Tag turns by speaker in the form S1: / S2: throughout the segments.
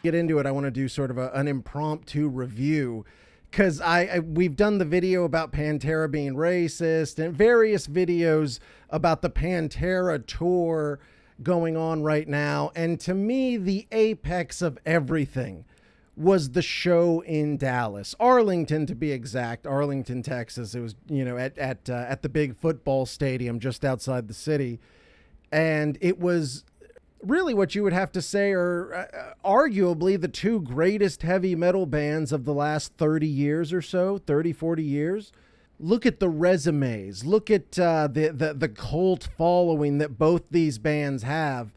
S1: Get into it, I want to do sort of an impromptu review, because we've done the video about Pantera being racist and various videos about the Pantera tour going on right now. And to me, the apex of everything was the show in Dallas, Arlington to be exact, Arlington, Texas. It was, at the big football stadium just outside the city. And it was really what you would have to say are arguably the two greatest heavy metal bands of the last 30 years or so, 30, 40 years. Look at the resumes. Look at the cult following that both these bands have.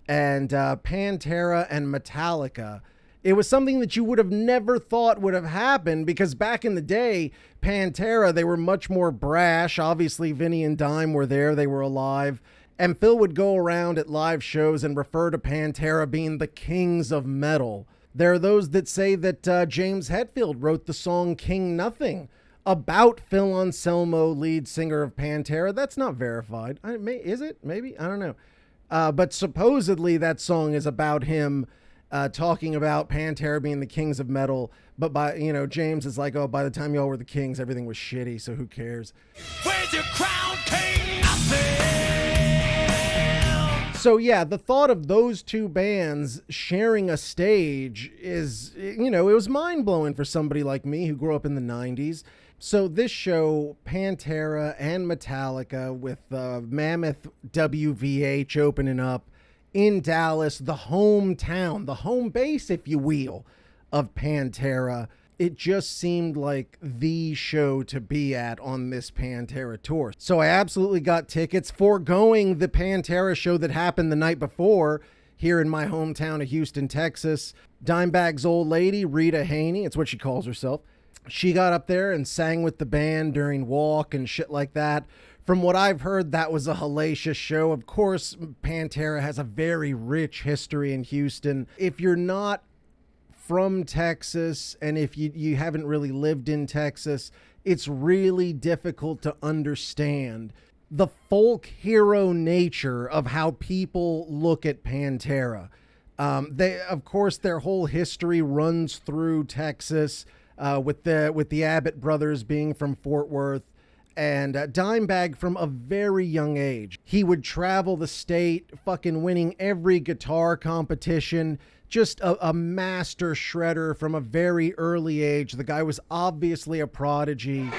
S1: And Pantera and Metallica, it was something that you would have never thought would have happened, because back in the day, Pantera, they were much more brash. Obviously, Vinny and Dime were there. They were alive. And Phil would go around at live shows and refer to Pantera being the kings of metal. There are those that say that James Hetfield wrote the song King Nothing about Phil Anselmo, lead singer of Pantera. That's not verified. Is it? Maybe? I don't know. But supposedly that song is about him talking about Pantera being the kings of metal. But James is like, oh, by the time y'all were the kings, everything was shitty, so who cares? Where's your crown, King Nothing? So yeah, the thought of those two bands sharing a stage is, it was mind-blowing for somebody like me who grew up in the 90s. So this show, Pantera and Metallica, with Mammoth WVH opening up in Dallas, the hometown, the home base, if you will, of Pantera. It just seemed like the show to be at on this Pantera tour. So I absolutely got tickets, foregoing the Pantera show that happened the night before here in my hometown of Houston, Texas. Dimebag's old lady, Rita Haney, it's what she calls herself. She got up there and sang with the band during Walk and shit like that. From what I've heard, that was a hellacious show. Of course, Pantera has a very rich history in Houston. If you're not from Texas, and if you haven't really lived in Texas, it's really difficult to understand the folk hero nature of how people look at Pantera. Of course, their whole history runs through Texas, with the Abbott brothers being from Fort Worth, and Dimebag from a very young age. He would travel the state, fucking winning every guitar competition, just a master shredder from a very early age. The guy was obviously a prodigy.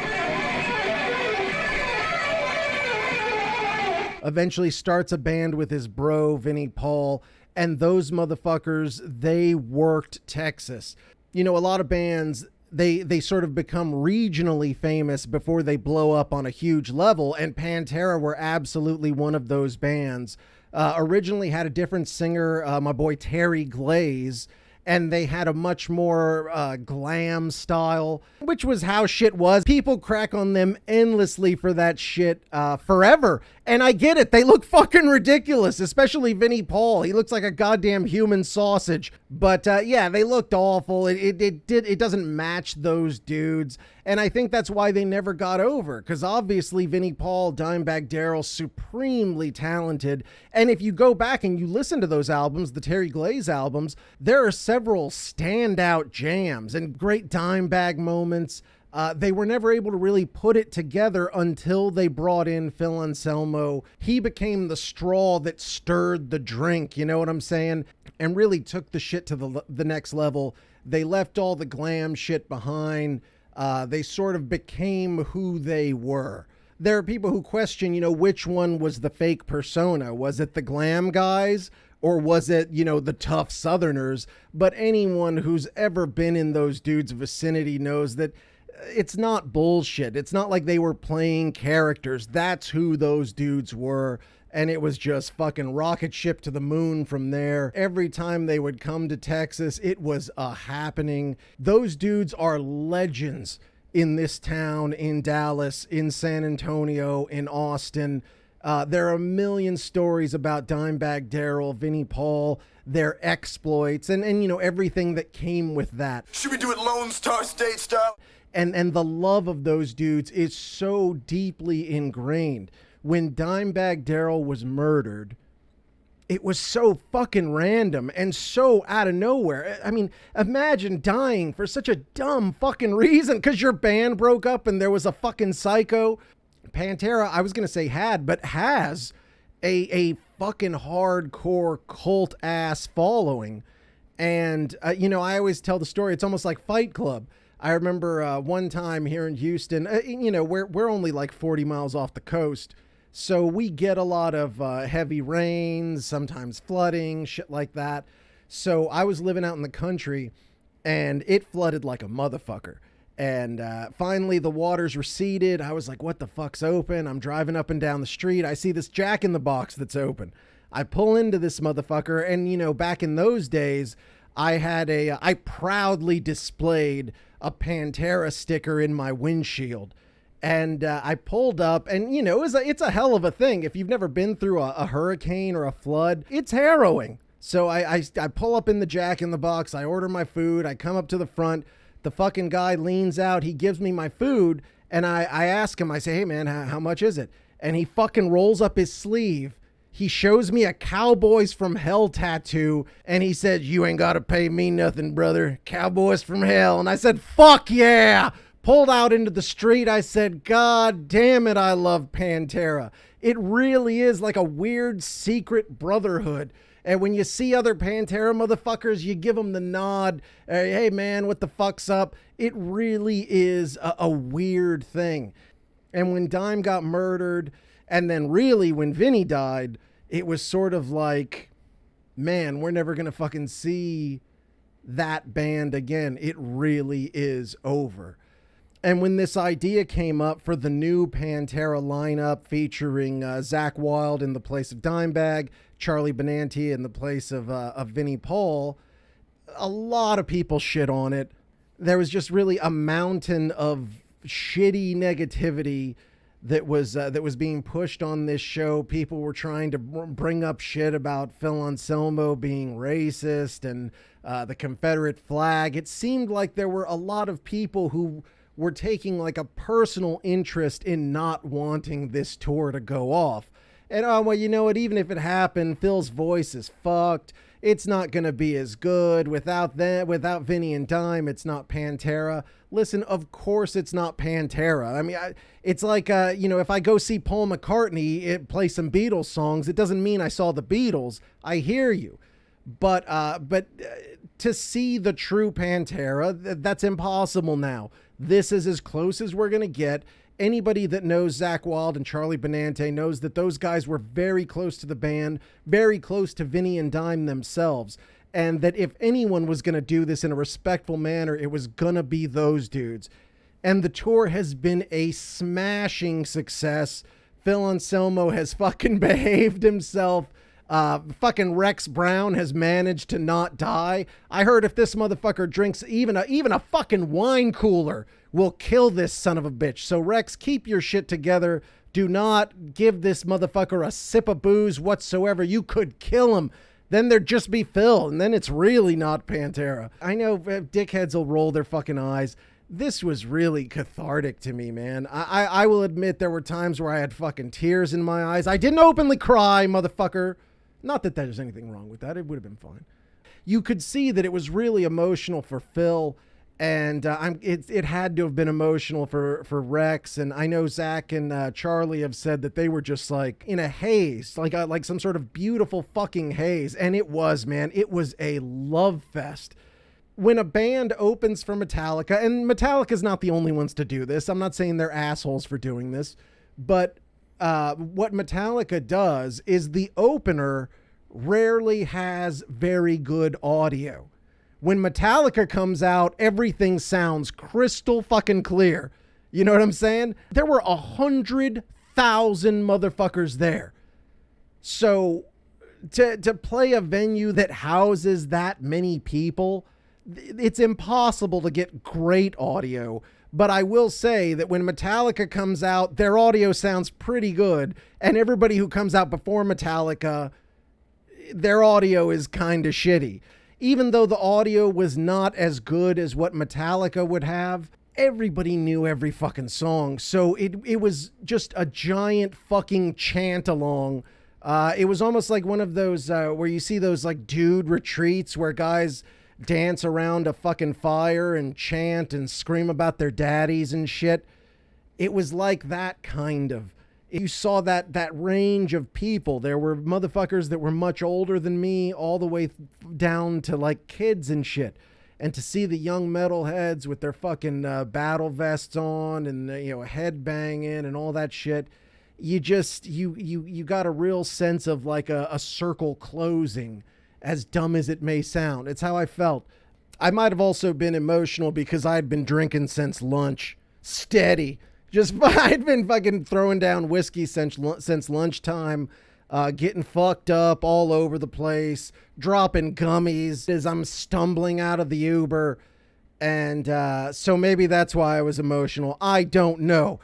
S1: Eventually starts a band with his bro, Vinnie Paul, and those motherfuckers, they worked Texas. A lot of bands, they sort of become regionally famous before they blow up on a huge level, and Pantera were absolutely one of those bands. Originally had a different singer, my boy Terry Glaze, and they had a much more glam style, which was how shit was. People crack on them endlessly for that shit forever. And I get it. They look fucking ridiculous, especially Vinnie Paul. He looks like a goddamn human sausage. But yeah, they looked awful. It doesn't match those dudes. And I think that's why they never got over, because obviously Vinnie Paul, Dimebag Darrell, supremely talented. And if you go back and you listen to those albums, the Terry Glaze albums, there are several standout jams and great Dimebag moments. They were never able to really put it together until they brought in Phil Anselmo. He became the straw that stirred the drink, you know what I'm saying? And really took the shit to the next level. They left all the glam shit behind. They sort of became who they were. There are people who question, which one was the fake persona. Was it the glam guys, or was it, the tough Southerners? But anyone who's ever been in those dudes' vicinity knows that it's not bullshit. It's not like they were playing characters. That's who those dudes were. And it was just fucking rocket ship to the moon from there. Every time they would come to Texas, it was a happening. Those dudes are legends in this town, in Dallas, in San Antonio, in Austin. There are a million stories about Dimebag Darrell, Vinnie Paul, their exploits, and everything that came with that.
S2: Should we do it Lone Star State style?
S1: And the love of those dudes is so deeply ingrained. When Dimebag Darrell was murdered, it was so fucking random and so out of nowhere. I mean, imagine dying for such a dumb fucking reason because your band broke up and there was a fucking psycho. Pantera, I was going to say had, but has a fucking hardcore cult ass following. And, you know, I always tell the story. It's almost like Fight Club. I remember one time here in Houston, you know, we're only like 40 miles off the coast. So we get a lot of heavy rains, sometimes flooding, shit like that. So I was living out in the country and it flooded like a motherfucker. And finally the waters receded. I was like, what the fuck's open? I'm driving up and down the street. I see this Jack in the Box that's open. I pull into this motherfucker. And, you know, back in those days, I proudly displayed a Pantera sticker in my windshield. And I pulled up and, you know, it's a hell of a thing. If you've never been through a hurricane or a flood, it's harrowing. So I pull up in the Jack in the Box. I order my food. I come up to the front. The fucking guy leans out. He gives me my food. And I ask him, I say, hey, man, how much is it? And he fucking rolls up his sleeve. He shows me a Cowboys from Hell tattoo. And he said, you ain't got to pay me nothing, brother. Cowboys from Hell. And I said, fuck yeah. Pulled out into the street. I said, God damn it, I love Pantera. It really is like a weird secret brotherhood. And when you see other Pantera motherfuckers, you give them the nod. Hey, man, what the fuck's up? It really is a weird thing. And when Dime got murdered, and then really when Vinny died, it was sort of like, man, we're never going to fucking see that band again. It really is over. And when this idea came up for the new Pantera lineup featuring Zakk Wylde in the place of Dimebag, Charlie Benante in the place of Vinnie Paul, a lot of people shit on it. There was just really a mountain of shitty negativity that was being pushed on this show. People were trying to bring up shit about Phil Anselmo being racist and the Confederate flag. It seemed like there were a lot of people who were taking like a personal interest in not wanting this tour to go off. And oh, well, you know what? Even if it happened, Phil's voice is fucked. It's not going to be as good without that. Without Vinny and Dime, it's not Pantera. Listen, of course it's not Pantera. I mean, it's like, you know, if I go see Paul McCartney play some Beatles songs, it doesn't mean I saw the Beatles. I hear you. But to see the true Pantera, that's impossible now. This is as close as we're going to get. Anybody that knows Zakk Wylde and Charlie Benante knows that those guys were very close to the band, very close to Vinny and Dime themselves. And that if anyone was going to do this in a respectful manner, it was going to be those dudes. And the tour has been a smashing success. Phil Anselmo has fucking behaved himself. Fucking Rex Brown has managed to not die. I heard if this motherfucker drinks even a fucking wine cooler, will kill this son of a bitch. So Rex, keep your shit together. Do not give this motherfucker a sip of booze whatsoever. You could kill him. Then there'd just be Phil, and then it's really not Pantera. I know dickheads will roll their fucking eyes. This was really cathartic to me, man. I will admit there were times where I had fucking tears in my eyes. I didn't openly cry, motherfucker. Not that there's anything wrong with that. It would have been fine. You could see that it was really emotional for Phil, and it had to have been emotional for Rex. And I know Zakk and Charlie have said that they were just like in a haze, like some sort of beautiful fucking haze. And it was, man, it was a love fest. When a band opens for Metallica, and Metallica's not the only ones to do this. I'm not saying they're assholes for doing this, but what Metallica does is the opener rarely has very good audio. When Metallica comes out, everything sounds crystal fucking clear. You know what I'm saying? There were 100,000 motherfuckers there. So to play a venue that houses that many people, it's impossible to get great audio. But I will say that when Metallica comes out, their audio sounds pretty good. And everybody who comes out before Metallica, their audio is kind of shitty. Even though the audio was not as good as what Metallica would have, everybody knew every fucking song. So it was just a giant fucking chant along It was almost like one of those where you see those like dude retreats where guys dance around a fucking fire and chant and scream about their daddies and shit. It was like that kind of. You saw that range of people. There were motherfuckers that were much older than me, all the way down to like kids and shit. And to see the young metalheads with their fucking battle vests on and head banging and all that shit, you got a real sense of like a circle closing, as dumb as it may sound. It's how I felt. I might have also been emotional because I'd been drinking since lunch, steady. I'd been fucking throwing down whiskey since lunchtime, getting fucked up all over the place, dropping gummies as I'm stumbling out of the Uber. And so maybe that's why I was emotional. I don't know.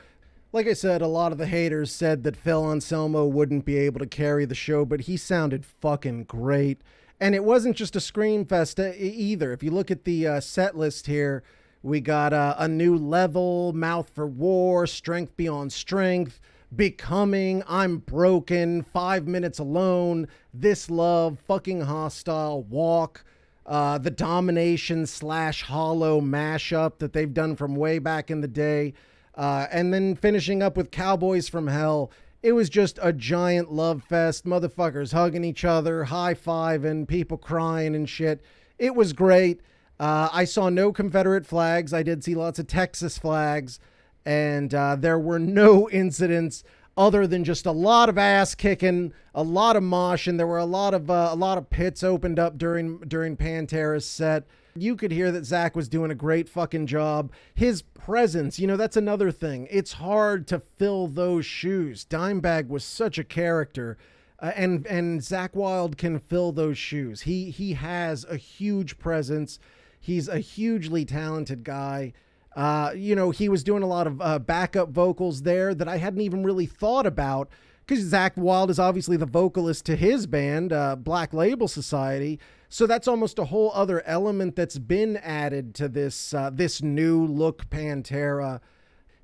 S1: Like I said, a lot of the haters said that Phil Anselmo wouldn't be able to carry the show, but he sounded fucking great. And it wasn't just a scream fest either. If you look at the set list here, we got a new level, Mouth for War, Strength Beyond Strength, Becoming, I'm Broken, 5 Minutes Alone, This Love, Fucking Hostile, Walk, the Domination / Hollow mashup that they've done from way back in the day, and then finishing up with Cowboys from Hell. It was just a giant love fest, motherfuckers hugging each other, high-fiving, people crying and shit. It was great. I saw no Confederate flags. I did see lots of Texas flags, and there were no incidents other than just a lot of ass kicking, a lot of moshing. There were a lot of pits opened up during Pantera's set. You could hear that Zach was doing a great fucking job. His presence, that's another thing. It's hard to fill those shoes. Dimebag was such a character. And Zakk Wylde can fill those shoes. He has a huge presence. He's a hugely talented guy. He was doing a lot of backup vocals there that I hadn't even really thought about, because Zakk Wylde is obviously the vocalist to his band, Black Label Society. So that's almost a whole other element that's been added to this new look Pantera.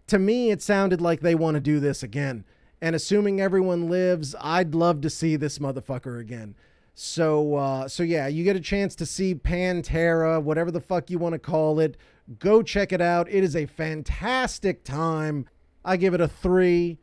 S1: To me, it sounded like they want to do this again. And assuming everyone lives, I'd love to see this motherfucker again. So yeah, you get a chance to see Pantera, whatever the fuck you want to call it. Go check it out. It is a fantastic time. I give it a 3.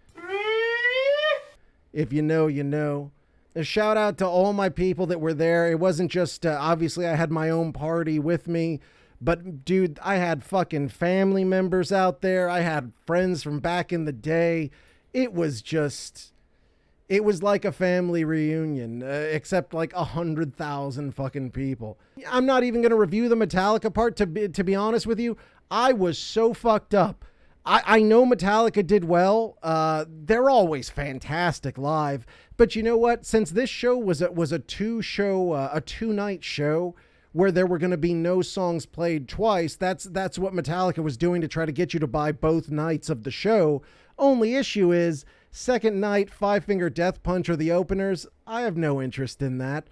S1: If you know, you know. A shout out to all my people that were there. It wasn't just, obviously I had my own party with me, but dude, I had fucking family members out there. I had friends from back in the day. It was like a family reunion, except like 100,000 fucking people. I'm not even going to review the Metallica part, to be honest with you. I was so fucked up. I know Metallica did well. They're always fantastic live. But you know what? Since this show was a 2-night show where there were going to be no songs played twice, that's what Metallica was doing to try to get you to buy both nights of the show. Only issue is, second night, Five Finger Death Punch or the openers, I have no interest in that.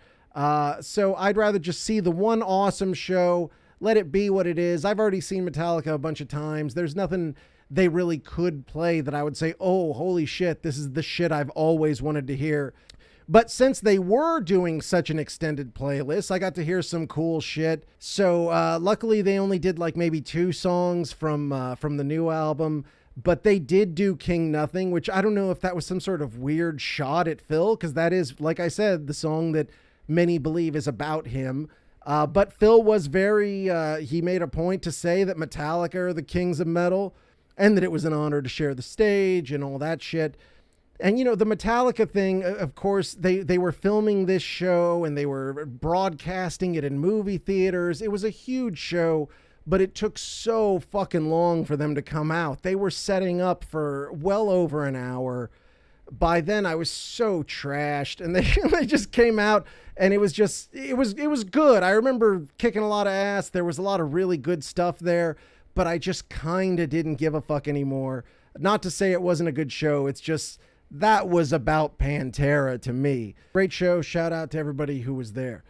S1: So I'd rather just see the one awesome show, let it be what it is. I've already seen Metallica a bunch of times. There's nothing they really could play that I would say, oh, holy shit, this is the shit I've always wanted to hear. But since they were doing such an extended playlist, I got to hear some cool shit. So luckily they only did like maybe 2 songs from the new album. But they did do King Nothing, which I don't know if that was some sort of weird shot at Phil, because that is, like I said, the song that many believe is about him. But Phil was he made a point to say that Metallica are the kings of metal, and that it was an honor to share the stage and all that shit. And, the Metallica thing, of course, they were filming this show and they were broadcasting it in movie theaters. It was a huge show, but it took so fucking long for them to come out. They were setting up for well over an hour. By then I was so trashed, and they just came out, and it was good. I remember kicking a lot of ass. There was a lot of really good stuff there, but I just kind of didn't give a fuck anymore. Not to say it wasn't a good show. It's just, that was about Pantera to me. Great show. Shout out to everybody who was there.